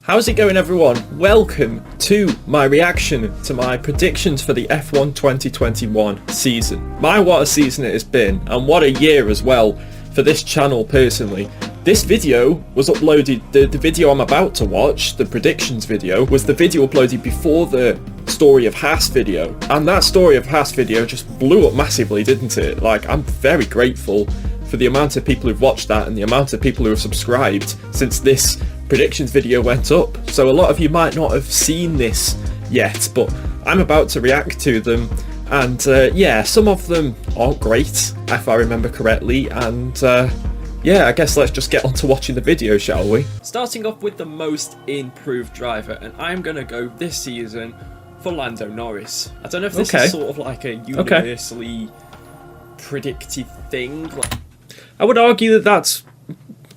How's it going, everyone? Welcome to my reaction to my predictions for the F1 2021 season. What a season it has been, and what a year as well for this channel personally. This video was uploaded, the video I'm about to watch, the predictions video, was the video uploaded before the Story of Haas video. And that Story of Haas video just blew up massively, didn't it? Like, I'm very grateful for the amount of people who've watched that and the amount of people who have subscribed since this predictions video went up. So a lot of you might not have seen this yet, but I'm about to react to them. And yeah, some of them aren't great, if I remember correctly, and yeah, I guess let's just get on to watching the video, shall we? Starting off with the most improved driver, and I'm going to go this season for Lando Norris. I don't know if this is sort of like a universally predicted thing. I would argue that that's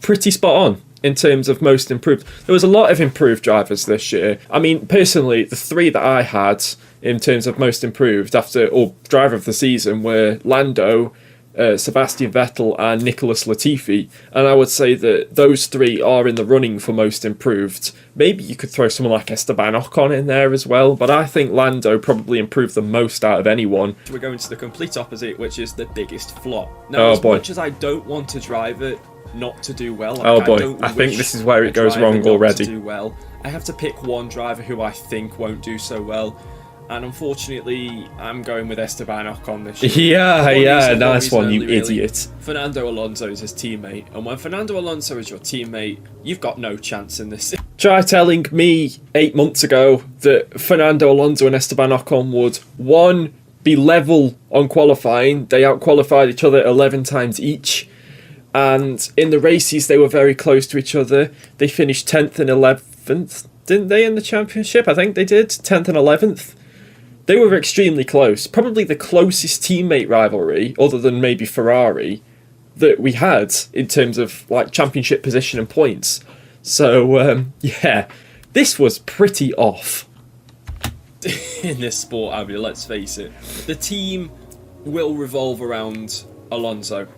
pretty spot on in terms of most improved. There was a lot of improved drivers this year. I mean, personally, the three that I had in terms of most improved or driver of the season were Lando, Sebastian Vettel and Nicholas Latifi, and I would say that those three are in the running for most improved. Maybe you could throw someone like Esteban Ocon in there as well, but I think Lando probably improved the most out of anyone. We're going to the complete opposite, which is the biggest flaw. Now, much as I don't want a driver not to do well, I think this is where it goes wrong already. Do well, I have to pick one driver who I think won't do so well. And unfortunately, I'm going with Esteban Ocon this year. Yeah, nice one, you idiot. Fernando Alonso is his teammate, and when Fernando Alonso is your teammate, you've got no chance in this. Try telling me 8 months ago that Fernando Alonso and Esteban Ocon would, one, be level on qualifying. They out-qualified each other 11 times each. And in the races, they were very close to each other. They finished 10th and 11th, didn't they, in the championship? I think they did, 10th and 11th. They were extremely close. Probably the closest teammate rivalry, other than maybe Ferrari, that we had in terms of like championship position and points. So yeah, this was pretty off. In this sport, Abby, let's face it, the team will revolve around Alonso.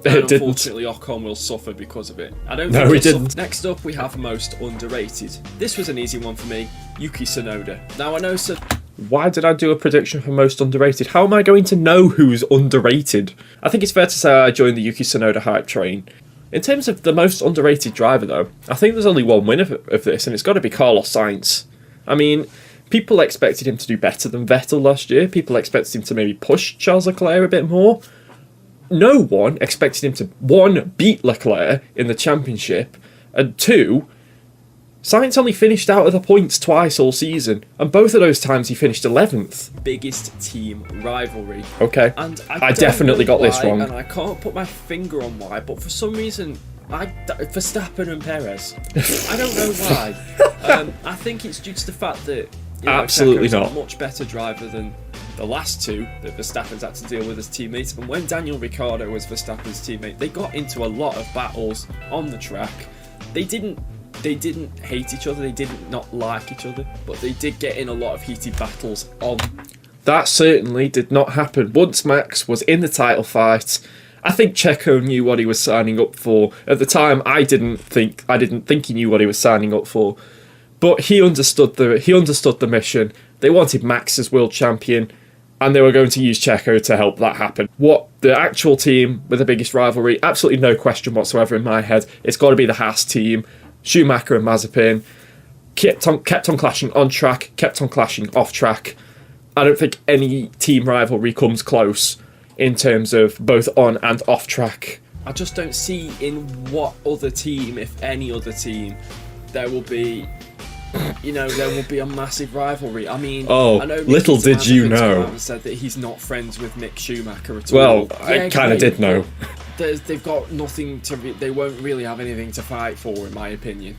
And unfortunately, Ocon will suffer because of it. I don't think he didn't. Next up, we have most underrated. This was an easy one for me, Yuki Tsunoda. Now, I know why did I do a prediction for most underrated? How am I going to know who's underrated? I think it's fair to say I joined the Yuki Tsunoda hype train. In terms of the most underrated driver, though, I think there's only one winner of this, and it's got to be Carlos Sainz. I mean, people expected him to do better than Vettel last year. People expected him to maybe push Charles Leclerc a bit more. No one expected him to, one, beat Leclerc in the championship, and two, Sainz only finished out of the points twice all season, and both of those times he finished 11th. Biggest team rivalry. Okay, and I definitely got this wrong. And I can't put my finger on why, but for some reason, Verstappen and Perez. I don't know why. I think it's due to the fact that absolutely not. A much better driver than the last two that Verstappen's had to deal with as teammates. And when Daniel Ricciardo was Verstappen's teammate, they got into a lot of battles on the track. They didn't hate each other, they didn't not like each other, but they did get in a lot of heated battles on. That certainly did not happen once Max was in the title fight. I think Checo knew what he was signing up for. At the time, I didn't think he knew what he was signing up for. But he understood the mission. They wanted Max as world champion, and they were going to use Checo to help that happen. What the actual team with the biggest rivalry, absolutely no question whatsoever in my head, it's got to be the Haas team. Schumacher and Mazepin kept on clashing on track, kept on clashing off track. I don't think any team rivalry comes close in terms of both on and off track. I just don't see in what other team, if any other team, there will be a massive rivalry. I mean, I know little did you know said that he's not friends with Mick Schumacher at all. Well, I kind of did know. They've got nothing to. They won't really have anything to fight for, in my opinion.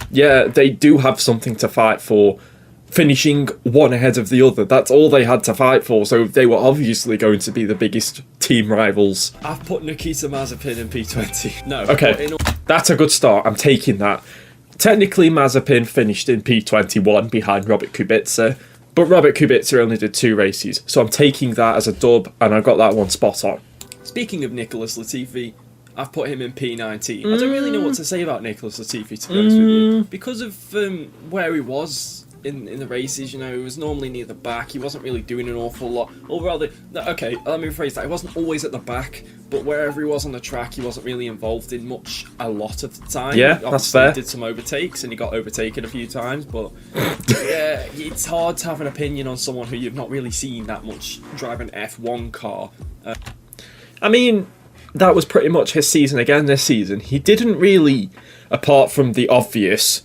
Yeah, they do have something to fight for. Finishing one ahead of the other. That's all they had to fight for, so they were obviously going to be the biggest team rivals. I've put Nikita Mazepin in P20. No. Okay, that's a good start. I'm taking that. Technically, Mazepin finished in P21 behind Robert Kubica, but Robert Kubica only did 2 races, so I'm taking that as a dub, and I got that one spot on. Speaking of Nicholas Latifi, I've put him in P19. I don't really know what to say about Nicholas Latifi, to be honest with you. Because of where he was in the races, you know, he was normally near the back. He wasn't really doing an awful lot. Or rather, okay, let me rephrase that. He wasn't always at the back, but wherever he was on the track, he wasn't really involved in much a lot of the time. Yeah, that's fair. He did some overtakes, and he got overtaken a few times, but yeah, it's hard to have an opinion on someone who you've not really seen that much drive an F1 car. I mean, that was pretty much his season again this season. He didn't really, apart from the obvious,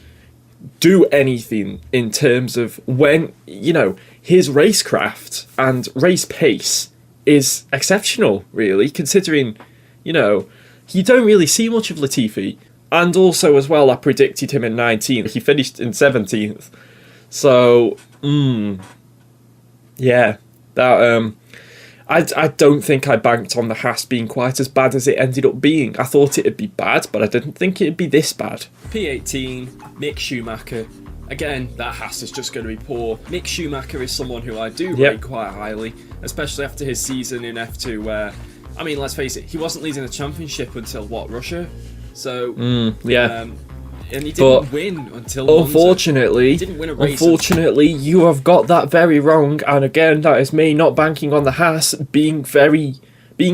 do anything in terms of when, you know, his racecraft and race pace is exceptional, really, considering, you know, you don't really see much of Latifi. And also, as well, I predicted him in 19th. He finished in 17th. So, yeah, that, I don't think I banked on the Haas being quite as bad as it ended up being. I thought it'd be bad, but I didn't think it'd be this bad. P18, Mick Schumacher. Again, that Haas is just going to be poor. Mick Schumacher is someone who I do rate quite highly, especially after his season in F2 where, I mean, let's face it, he wasn't leading the championship until, what, Russia? So, and he didn't win until unfortunately, he didn't win a race. Unfortunately, you have got that very wrong, and again, that is me not banking on the Haas being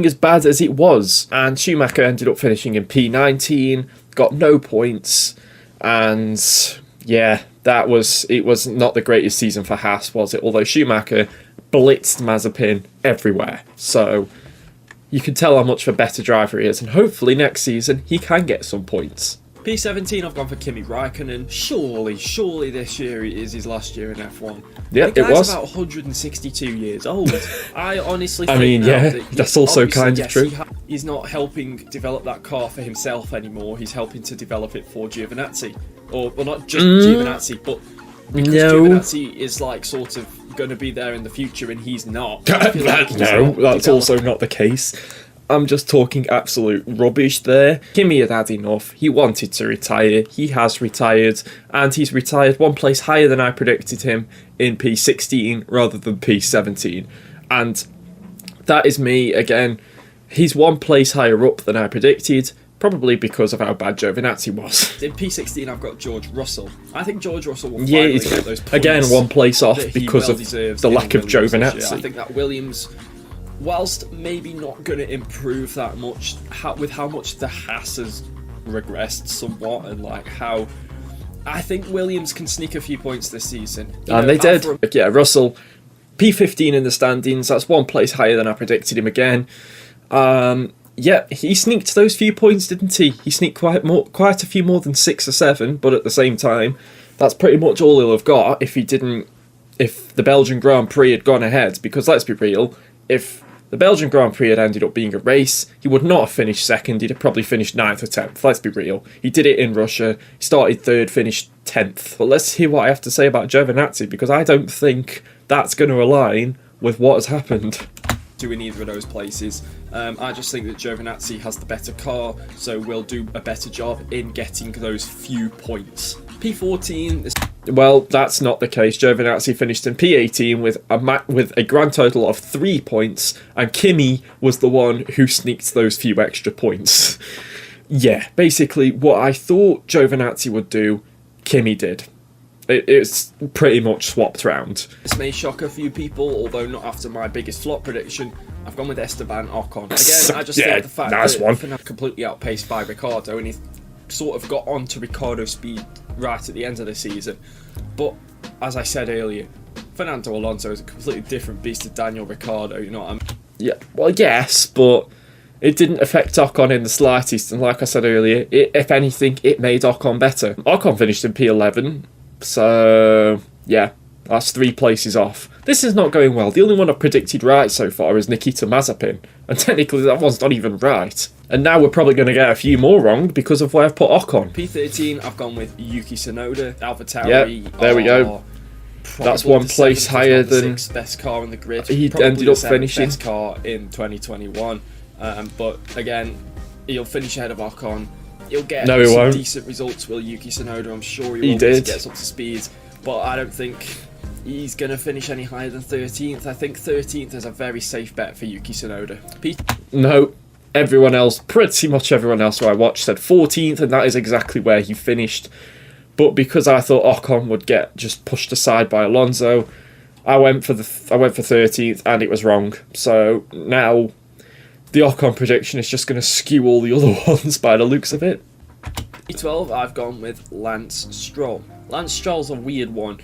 as bad as it was. And Schumacher ended up finishing in P19, got no points, and yeah, it was not the greatest season for Haas, was it? Although Schumacher blitzed Mazepin everywhere, so you can tell how much of a better driver he is, and hopefully next season he can get some points. P17, I've gone for Kimi Raikkonen. Surely this year is his last year in F1. Yeah, the guy's it was. About 162 years old. I honestly think that's also kind of true. He's not helping develop that car for himself anymore. He's helping to develop it for Giovinazzi. Well, not just Giovinazzi, but because Giovinazzi is like sort of going to be there in the future and he's not. That's also not the case. I'm just talking absolute rubbish there. Kimi had had enough. He wanted to retire. He has retired. And he's retired one place higher than I predicted him in P16 rather than P17. And that is me again. He's one place higher up than I predicted. Probably because of how bad Giovinazzi was. In P16, I've got George Russell. I think George Russell will finally get those points. Again, one place off because of the lack of Giovinazzi. I think that Williams, whilst maybe not going to improve that much, with how much the Haas has regressed somewhat, and like how I think Williams can sneak a few points this season. And they did. Yeah, Russell, P15 in the standings. That's one place higher than I predicted him again. Yeah, he sneaked those few points, didn't he? He sneaked quite a few more than 6 or 7, but at the same time, that's pretty much all he'll have got if the Belgian Grand Prix had gone ahead. Because let's be real, if the Belgian Grand Prix had ended up being a race, he would not have finished second, he'd have probably finished 9th or 10th, let's be real. He did it in Russia, he started 3rd, finished 10th. But let's hear what I have to say about Giovinazzi, because I don't think that's going to align with what has happened. In either of those places. I just think that Giovinazzi has the better car, so will do a better job in getting those few points. P14... Well, that's not the case. Giovinazzi finished in P18 with a grand total of 3 points, and Kimi was the one who sneaked those few extra points. Yeah, basically what I thought Giovinazzi would do, Kimi did. It's pretty much swapped round. This may shock a few people, although not after my biggest flop prediction. I've gone with Esteban Ocon. Again, I just think the fact that Fernando completely outpaced by Ricciardo, and he sort of got onto Ricciardo's speed right at the end of the season. But, as I said earlier, Fernando Alonso is a completely different beast to Daniel Ricciardo, you know what I mean? Yeah, well, yes, but it didn't affect Ocon in the slightest, and like I said earlier, if anything, it made Ocon better. Ocon finished in P11, so yeah, that's 3 places off. This is not going well. The only one I've predicted right so far is Nikita Mazepin, and technically that one's not even right. And now we're probably going to get a few more wrong because of where I've put Ocon. P13, I've gone with Yuki Tsunoda. AlphaTauri. Yeah, there we go. That's one place higher than 6th best car on the grid. He ended up finishing best car in 2021. But again, he'll finish ahead of Ocon. He'll get some decent results, will Yuki Tsunoda. I'm sure he will once he gets up to speed. But I don't think he's going to finish any higher than 13th. I think 13th is a very safe bet for Yuki Tsunoda. No, everyone else, pretty much everyone else who I watched said 14th, and that is exactly where he finished. But because I thought Ocon would get just pushed aside by Alonso, I went for 13th, and it was wrong. So now the Ocon prediction is just going to skew all the other ones by the looks of it. P12, I've gone with Lance Stroll. Lance Stroll's a weird one.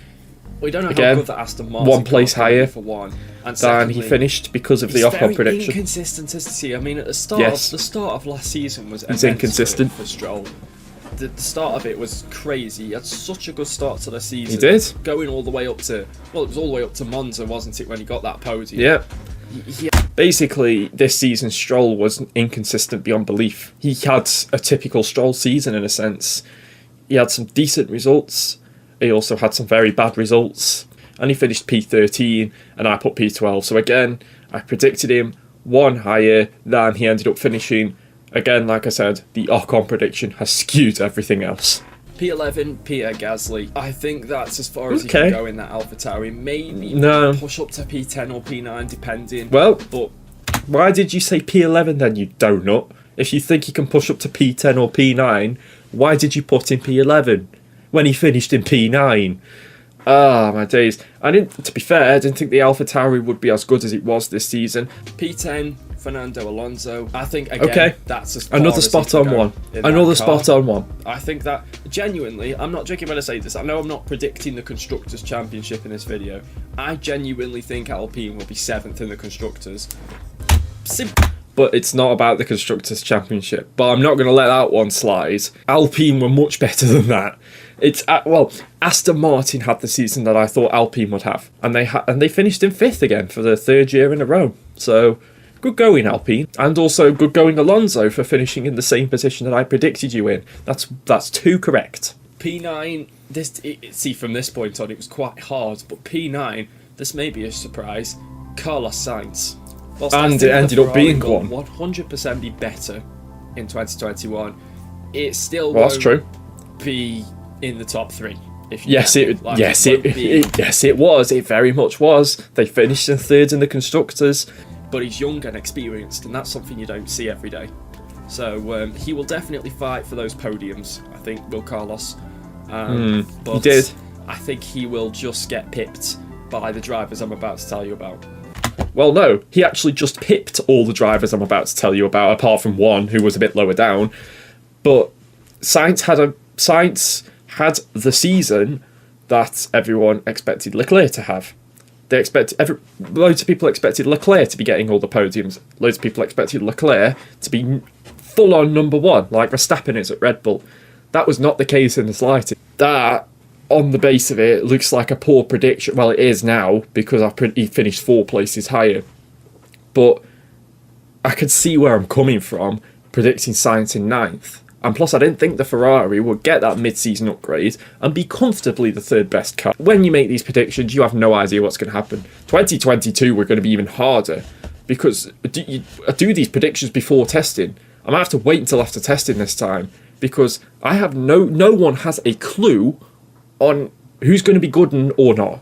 We don't know how Again, good that Aston Martin one place higher for one, and than he finished because of the Ocon prediction. Very inconsistent, isn't he? I mean, at the start, Yes. the start of last season was He's immense inconsistent. for Stroll. The start of it was crazy. He had such a good start to the season. He did. Going all the way up to, well, it was all the way up to Monza, wasn't it, when he got that podium? Yeah. He Basically, this season Stroll was inconsistent beyond belief. He had a typical Stroll season in a sense. He had some decent results. He also had some very bad results. And he finished P13 and I put P12. So again, I predicted him one higher than he ended up finishing. Again, like I said, the Ocon prediction has skewed everything else. P11, Pierre Gasly. I think that's as far as he Okay. can go in that AlphaTauri. Maybe No. push up to P10 or P9, depending. Well, but why did you say P11 then, you donut? If you think he can push up to P10 or P9, why did you put in P11 when he finished in P9? Ah, my days. To be fair, I didn't think the AlphaTauri would be as good as it was this season. P10, Fernando Alonso. I think, again, Okay. that's as far Another as he spot can on go one. in that Another car. spot on one. I think that, genuinely, I'm not joking when I say this. I know I'm not predicting the Constructors' Championship in this video. I genuinely think Alpine will be 7th in the Constructors. But it's not about the Constructors' Championship. But I'm not going to let that one slide. Alpine were much better than that. Aston Martin had the season that I thought Alpine would have, and they finished in 5th again for the 3rd year in a row. So good going, Alpine, and also good going, Alonso, for finishing in the same position that I predicted you in. That's 2 correct. P9, see, from this point on, it was quite hard, but P9, this may be a surprise, Carlos Sainz. Whilst I And think it the ended up Ferrari being will one. 100% be better in 2021. It still Well, that's won't true. be in the top 3. If you Yes, get me. it Like, yes won't be- it was. It very much was. They finished in 3rd in the Constructors. but he's young and experienced, and that's something you don't see every day. So he will definitely fight for those podiums, I think, will Carlos. But he did. I think he will just get pipped by the drivers I'm about to tell you about. Well, no, he actually just pipped all the drivers I'm about to tell you about, apart from one who was a bit lower down. But Sainz had the season that everyone expected Leclerc to have. Loads of people expected Leclerc to be getting all the podiums. Loads of people expected Leclerc to be full on number 1, like Verstappen is at Red Bull. That was not the case in the slightest. That, on the base of it, looks like a poor prediction. Well, it is now, because he finished 4 places higher. But I could see where I'm coming from, predicting Sainz in 9th. And plus, I didn't think the Ferrari would get that mid-season upgrade and be comfortably the 3rd best car. When you make these predictions, you have no idea what's going to happen. 2022, we're going to be even harder, because I do these predictions before testing. I might have to wait until after testing this time, because I have no one has a clue on who's going to be good or not.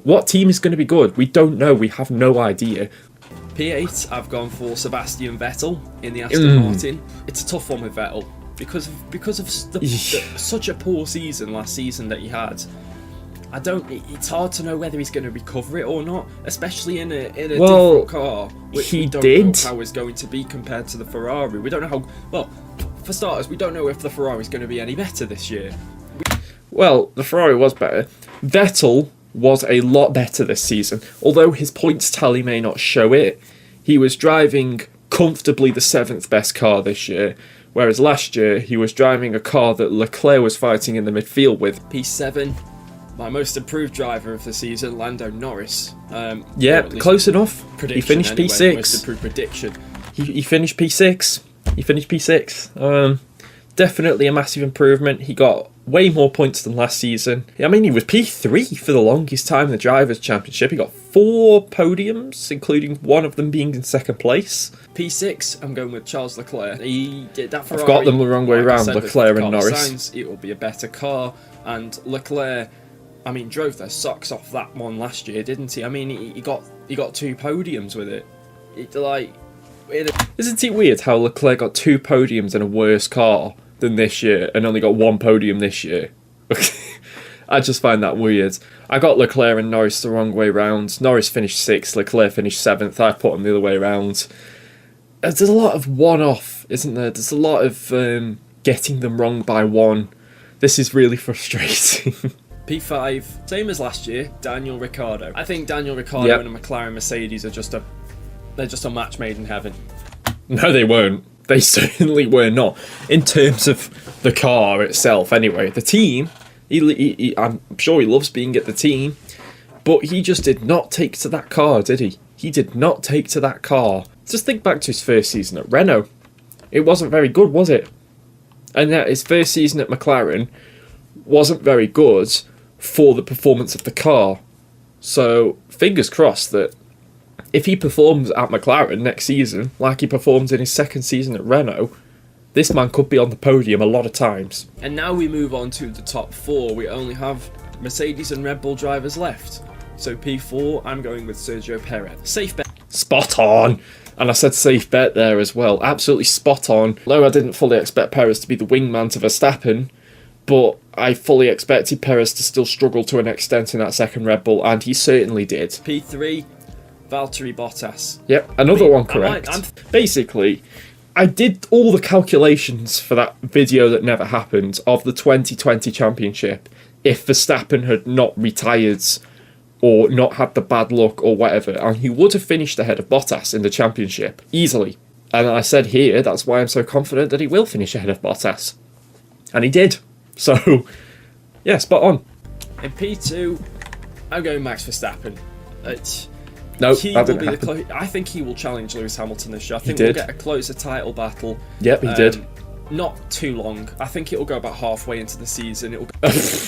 What team is going to be good? We don't know. We have no idea. P8, I've gone for Sebastian Vettel in the Aston Martin. It's a tough one with Vettel because of such a poor season last season that he had. It's hard to know whether he's going to recover it or not, especially in a different car, which he we don't did. know how it's going to be compared to the Ferrari. We don't know how. Well, for starters, we don't know if the Ferrari is going to be any better this year. Well, the Ferrari was better. Vettel was a lot better this season. Although his points tally may not show it, he was driving comfortably the 7th best car this year, whereas last year he was driving a car that Leclerc was fighting in the midfield with. P7, my most improved driver of the season, Lando Norris. Yeah, or at least close enough. He prediction finished anyway, P6. Most improved prediction. He finished P6. Definitely a massive improvement. He got way more points than last season. I mean, he was P3 for the longest time in the Drivers' Championship. He got 4 podiums, including one of them being in 2nd place. P6, I'm going with Charles Leclerc. He did that Ferrari. I've got them the wrong way like I around, said, with Leclerc and Carlos Norris. Sainz, it will be a better car, and Leclerc, I mean, drove their socks off that one last year, didn't he? I mean, he got 2 podiums with it. Isn't it weird how Leclerc got 2 podiums in a worse car than this year and only got 1 podium this year? I just find that weird. I got Leclerc and Norris the wrong way round. Norris finished 6th, Leclerc finished 7th. I put him the other way round. There's a lot of one-off, isn't there? There's a lot of getting them wrong by 1. This is really frustrating. P5, same as last year, Daniel Ricciardo. I think Daniel Ricciardo and a McLaren Mercedes are just a match made in heaven. No, they weren't. They certainly were not. In terms of the car itself, anyway. The team, I'm sure he loves being at the team, but he just did not take to that car, did he? He did not take to that car. Just think back to his first season at Renault. It wasn't very good, was it? And yet his first season at McLaren wasn't very good for the performance of the car. So, fingers crossed that if he performs at McLaren next season, like he performed in his second season at Renault, this man could be on the podium a lot of times. And now we move on to the top 4. We only have Mercedes and Red Bull drivers left. So P4, I'm going with Sergio Perez. Safe bet. Spot on! And I said safe bet there as well. Absolutely spot on. Although I didn't fully expect Perez to be the wingman to Verstappen, but I fully expected Perez to still struggle to an extent in that second Red Bull, and he certainly did. P3, Valtteri Bottas. Yep, another one correct. Basically, I did all the calculations for that video that never happened of the 2020 championship if Verstappen had not retired or not had the bad luck or whatever, and he would have finished ahead of Bottas in the championship easily. And I said here, that's why I'm so confident that he will finish ahead of Bottas. And he did. So, yeah, spot on. In P2, I'm going Max Verstappen. No, that didn't happen. I think he will challenge Lewis Hamilton this year. I think we'll get a closer title battle. Yep, he did. Not too long. I think it'll go about halfway into the season.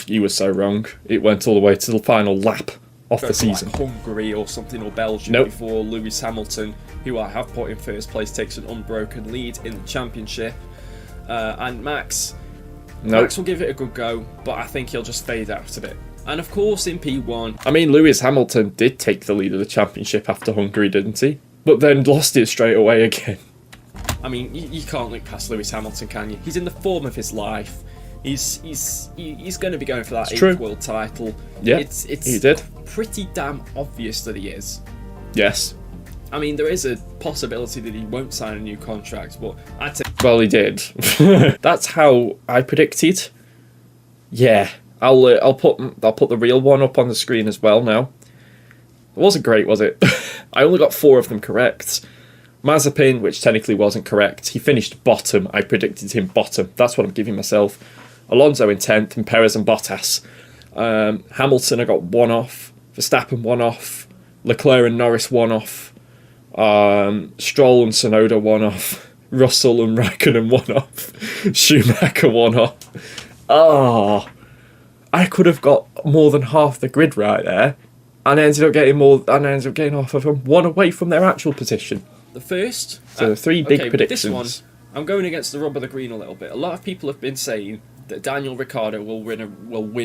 You were so wrong. It went all the way to the final lap of the season. Like Hungary or something, or Belgium, before Lewis Hamilton, who I have put in first place, takes an unbroken lead in the championship. And Max will give it a good go, but I think he'll just fade out a bit. And of course in P1... I mean, Lewis Hamilton did take the lead of the championship after Hungary, didn't he? But then lost it straight away again. I mean, you can't look past Lewis Hamilton, can you? He's in the form of his life. He's going to be going for that 8th world title. Yeah, it's he did. Pretty damn obvious that he is. Yes. I mean, there is a possibility that he won't sign a new contract, but I'd say... Well, he did. That's how I predicted. Yeah, I'll put the real one up on the screen as well now. It wasn't great, was it? I only got 4 of them correct. Mazepin, which technically wasn't correct, he finished bottom. I predicted him bottom. That's what I'm giving myself. Alonso in 10th, and Perez and Bottas. Hamilton, I got 1 off. Verstappen 1 off. Leclerc and Norris 1 off. Stroll and Tsunoda 1 off. Russell and Raikkonen 1 off. Schumacher 1 off. I could have got more than half the grid right there, and I ended up getting half of them 1 away from their actual position. The first. So 3 big predictions. This one, I'm going against the rub of the green a little bit. A lot of people have been saying that Daniel Ricciardo will win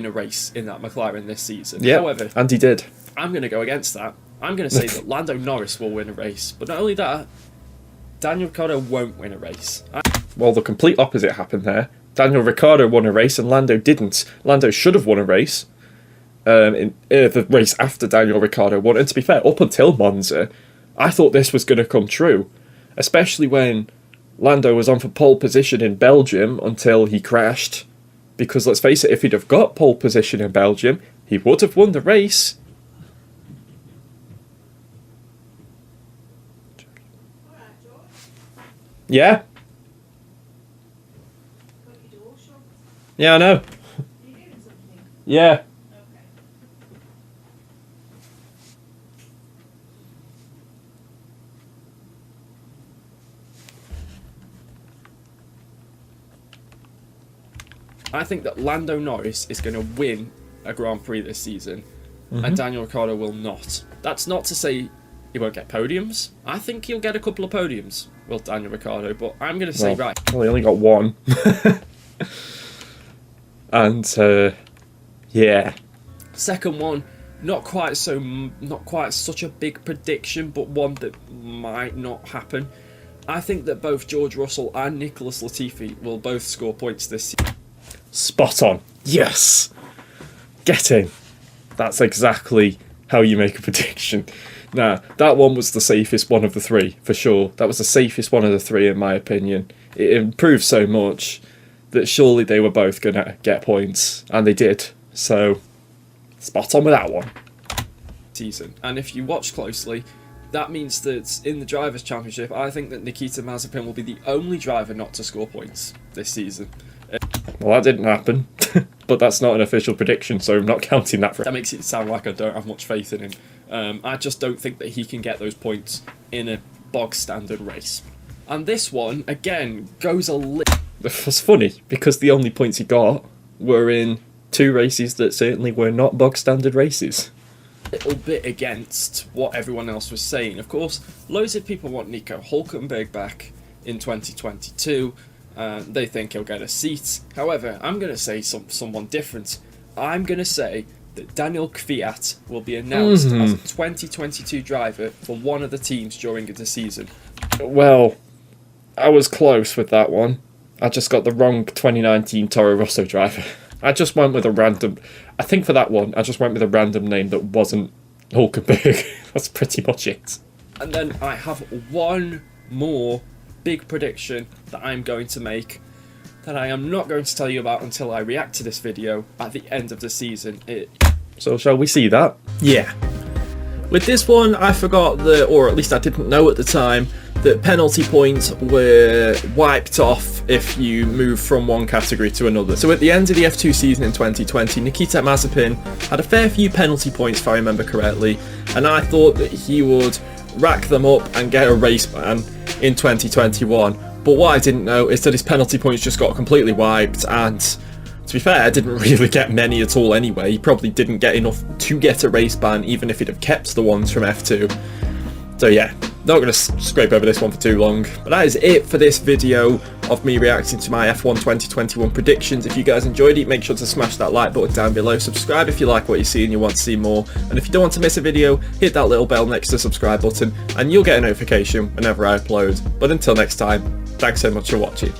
a race in that McLaren this season. Yeah, however, and he did. I'm going to go against that. I'm going to say that Lando Norris will win a race, but not only that, Daniel Ricciardo won't win a race. Well, the complete opposite happened there. Daniel Ricciardo won a race and Lando didn't. Lando should have won a race. In the race after Daniel Ricciardo won. And to be fair, up until Monza, I thought this was going to come true, especially when Lando was on for pole position in Belgium until he crashed. Because let's face it, if he'd have got pole position in Belgium, he would have won the race. Yeah? Yeah, I know. Yeah. I think that Lando Norris is going to win a Grand Prix this season, and Daniel Ricciardo will not. That's not to say he won't get podiums. I think he'll get a couple of podiums, well, Daniel Ricciardo, but I'm going to say Well, he only got 1. And, yeah. Second one, not quite such a big prediction, but one that might not happen. I think that both George Russell and Nicholas Latifi will both score points this season. Spot on. Yes! Get in. That's exactly how you make a prediction. Nah, that one was the safest one of the three, for sure. That was the safest one of the three, in my opinion. It improved so much that surely they were both going to get points, and they did. So, spot on with that one. Season. And if you watch closely, that means that in the Drivers' Championship, I think that Nikita Mazepin will be the only driver not to score points this season. Well, that didn't happen, but that's not an official prediction, so I'm not counting that for. That makes it sound like I don't have much faith in him. I just don't think that he can get those points in a bog standard race. And this one, again, goes a little... It was funny, because the only points he got were in two races that certainly were not bog standard races. Little bit against what everyone else was saying. Of course, loads of people want Nico Hülkenberg back in 2022. They think he'll get a seat. However, I'm going to say someone different. I'm going to say that Daniel Kvyat will be announced as a 2022 driver for one of the teams during the season. Well, I was close with that one. I just got the wrong 2019 Toro Rosso driver. I just went with a random... I think for that one, I just went with a random name that wasn't Hülkenberg. That's pretty much it. And then I have one more big prediction that I'm going to make that I am not going to tell you about until I react to this video at the end of the season. So shall we see that? Yeah. With this one, I forgot that, or at least I didn't know at the time, that penalty points were wiped off if you move from one category to another. So at the end of the F2 season in 2020, Nikita Mazepin had a fair few penalty points, if I remember correctly, and I thought that he would rack them up and get a race ban in 2021. But what I didn't know is that his penalty points just got completely wiped, and to be fair, didn't really get many at all anyway. He probably didn't get enough to get a race ban, even if he'd have kept the ones from F2. So yeah, not going to scrape over this one for too long. But that is it for this video of me reacting to my F1 2021 predictions. If you guys enjoyed it, make sure to smash that like button down below. Subscribe if you like what you see and you want to see more. And if you don't want to miss a video, hit that little bell next to the subscribe button and you'll get a notification whenever I upload. But until next time, thanks so much for watching.